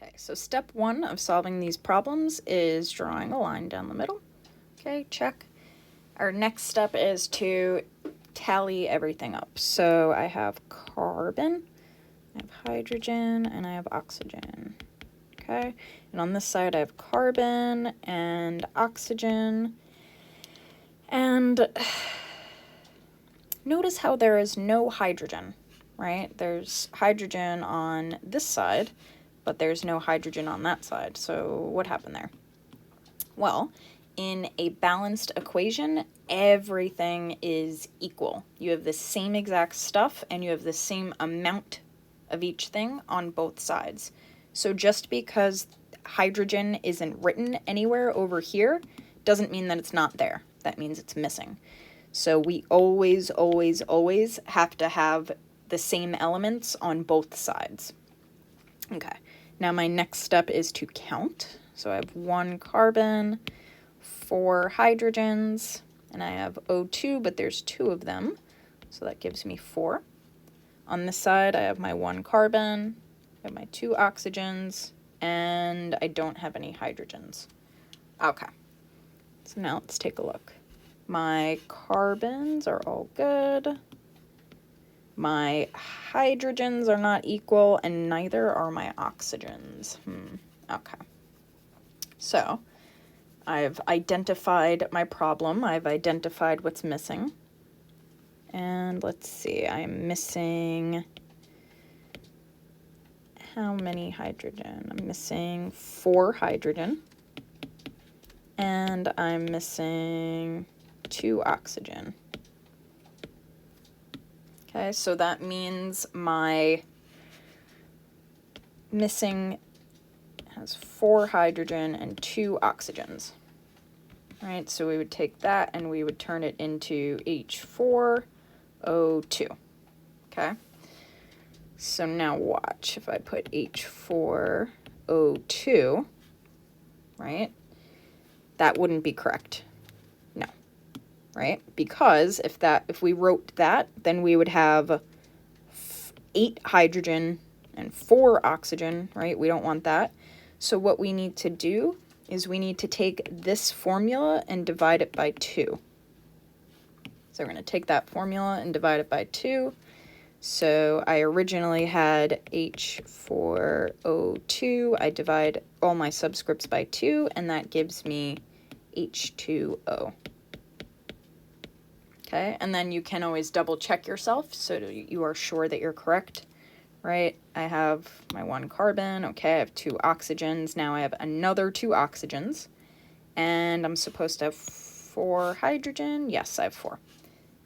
Okay, so step 1 of solving these problems is drawing a line down the middle. Okay, check. Our next step is to tally everything up. So I have carbon, I have hydrogen, and I have oxygen. Okay, and on this side I have carbon and oxygen. And notice how there is no hydrogen, right? There's hydrogen on this side, but there's no hydrogen on that side. So what happened there? Well, in a balanced equation, everything is equal. You have the same exact stuff and you have the same amount of each thing on both sides. So just because hydrogen isn't written anywhere over here doesn't mean that it's not there. That means it's missing. So we always, always, always have to have the same elements on both sides. Okay, now my next step is to count. So I have 1 carbon, 4 hydrogens, and I have O2, but there's 2 of them, so that gives me 4. On this side, I have my 1 carbon, I have my 2 oxygens, and I don't have any hydrogens. Okay, so now let's take a look. My carbons are all good. My hydrogens are not equal, and neither are my oxygens. Okay. So, I've identified my problem. I've identified what's missing. And let's see, I'm missing... how many hydrogen? I'm missing 4 hydrogen. And I'm missing 2 oxygen. Okay, so that means my missing has 4 hydrogen and 2 oxygens. All right, so we would take that and we would turn it into H4O2. Okay, so now watch, if I put H4O2, right, that wouldn't be correct. No, right? Because if we wrote that, then we would have 8 hydrogen and 4 oxygen, right? We don't want that. So what we need to do is we need to take this formula and divide it by 2. So we're going to take that formula and divide it by 2. So I originally had H4O2. I divide all my subscripts by 2, and that gives me H2O. Okay, and then you can always double check yourself so you are sure that you're correct, right? I have my 1 carbon, okay, I have 2 oxygens, now I have another 2 oxygens, and I'm supposed to have 4 hydrogen, yes, I have 4,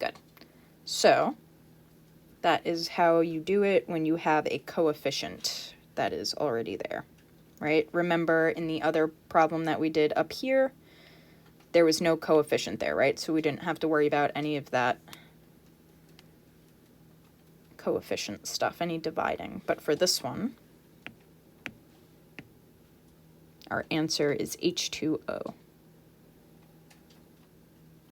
good. So, that is how you do it when you have a coefficient that is already there, right? Remember in the other problem that we did up here, there was no coefficient there, right? So we didn't have to worry about any of that coefficient stuff, any dividing. But for this one, our answer is H2O.